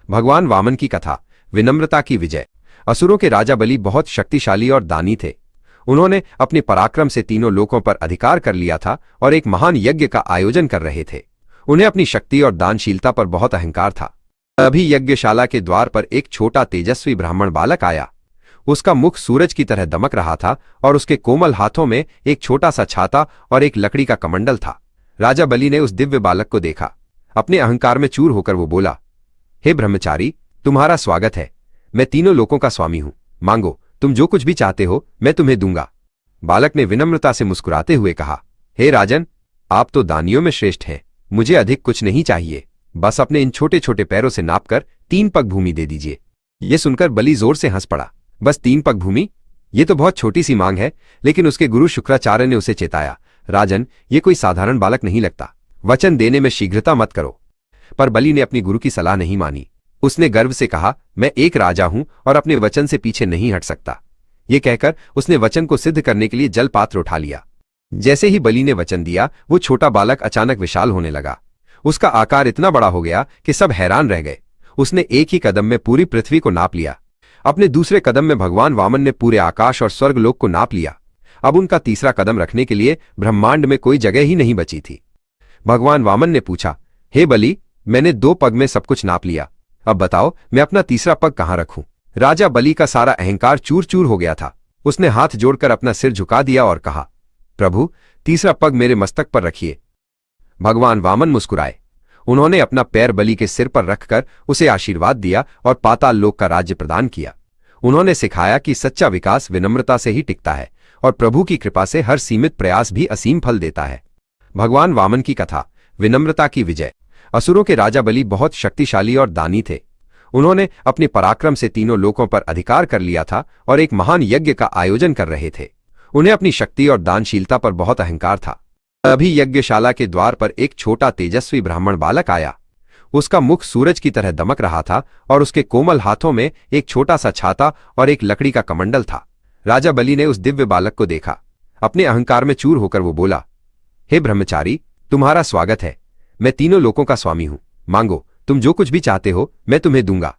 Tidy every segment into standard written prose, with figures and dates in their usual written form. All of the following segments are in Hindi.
भगवान वामन की कथा, विनम्रता की विजय। असुरों के राजा बलि बहुत शक्तिशाली और दानी थे। उन्होंने अपने पराक्रम से तीनों लोकों पर अधिकार कर लिया था और एक महान यज्ञ का आयोजन कर रहे थे। उन्हें अपनी शक्ति और दानशीलता पर बहुत अहंकार था। अभी यज्ञशाला के द्वार पर एक छोटा तेजस्वी ब्राह्मण बालक आया। उसका मुख सूरज की तरह दमक रहा था और उसके कोमल हाथों में एक छोटा सा छाता और एक लकड़ी का कमंडल था। राजा बलि ने उस दिव्य बालक को देखा। अपने अहंकार में चूर होकर वो बोला, हे ब्रह्मचारी, तुम्हारा स्वागत है। मैं तीनों लोकों का स्वामी हूं। मांगो, तुम जो कुछ भी चाहते हो मैं तुम्हें दूंगा। बालक ने विनम्रता से मुस्कुराते हुए कहा, हे राजन, आप तो दानियों में श्रेष्ठ हैं। मुझे अधिक कुछ नहीं चाहिए, बस अपने इन छोटे छोटे पैरों से नापकर 3 पग भूमि दे दीजिए। यह सुनकर बलि जोर से हंस पड़ा। बस 3 पग भूमि? ये तो बहुत छोटी सी मांग है। लेकिन उसके गुरु शुक्राचार्य ने उसे चेताया, राजन, ये कोई साधारण बालक नहीं लगता। वचन देने में शीघ्रता मत करो। पर बलि ने अपनी गुरु की सलाह नहीं मानी। उसने गर्व से कहा, मैं एक राजा हूं और अपने वचन से पीछे नहीं हट सकता। ये कहकर उसने वचन को सिद्ध करने के लिए जल पात्र उठा लिया। जैसे ही बलि ने वचन दिया, वो छोटा बालक अचानक विशाल होने लगा। उसका आकार इतना बड़ा हो गया कि सब हैरान रह गए। उसने एक ही कदम में पूरी पृथ्वी को नाप लिया। अपने दूसरे कदम में भगवान वामन ने पूरे आकाश और स्वर्गलोक को नाप लिया। अब उनका तीसरा कदम रखने के लिए ब्रह्मांड में कोई जगह ही नहीं बची थी। भगवान वामन ने पूछा, हे बलि, मैंने 2 पग में सब कुछ नाप लिया। अब बताओ, मैं अपना तीसरा पग कहां रखूं? राजा बलि का सारा अहंकार चूर चूर हो गया था। उसने हाथ जोड़कर अपना सिर झुका दिया और कहा, प्रभु, तीसरा पग मेरे मस्तक पर रखिए। भगवान वामन मुस्कुराए। उन्होंने अपना पैर बलि के सिर पर रखकर उसे आशीर्वाद दिया और पाताल लोक का राज्य प्रदान किया। उन्होंने सिखाया कि सच्चा विकास विनम्रता से ही टिकता है और प्रभु की कृपा से हर सीमित प्रयास भी असीम फल देता है। भगवान वामन की कथा, विनम्रता की विजय। असुरों के राजा बलि बहुत शक्तिशाली और दानी थे। उन्होंने अपने पराक्रम से तीनों लोकों पर अधिकार कर लिया था और एक महान यज्ञ का आयोजन कर रहे थे। उन्हें अपनी शक्ति और दानशीलता पर बहुत अहंकार था। अभी यज्ञशाला के द्वार पर एक छोटा तेजस्वी ब्राह्मण बालक आया। उसका मुख सूरज की तरह दमक रहा था और उसके कोमल हाथों में एक छोटा सा छाता और एक लकड़ी का कमंडल था। राजा बलि ने उस दिव्य बालक को देखा। अपने अहंकार में चूर होकर वो बोला, हे ब्रह्मचारी, तुम्हारा स्वागत है। मैं तीनों लोकों का स्वामी हूं। मांगो, तुम जो कुछ भी चाहते हो मैं तुम्हें दूंगा।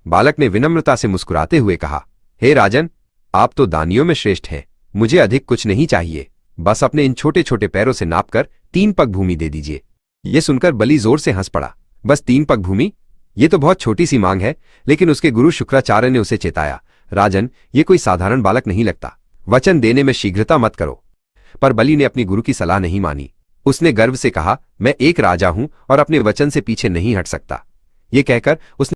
बालक ने विनम्रता से मुस्कुराते हुए कहा, हे राजन, आप तो दानियों में श्रेष्ठ हैं। मुझे अधिक कुछ नहीं चाहिए, बस अपने इन छोटे छोटे पैरों से नापकर 3 पग भूमि दे दीजिए। यह सुनकर बलि जोर से हंस पड़ा। बस 3 पग भूमि? ये तो बहुत छोटी सी मांग है। लेकिन उसके गुरु शुक्राचार्य ने उसे चेताया, राजन, ये कोई साधारण बालक नहीं लगता। वचन देने में शीघ्रता मत करो। पर बलि ने अपनी गुरु की सलाह नहीं मानी। उसने गर्व से कहा, मैं एक राजा हूं और अपने वचन से पीछे नहीं हट सकता। ये कहकर उसने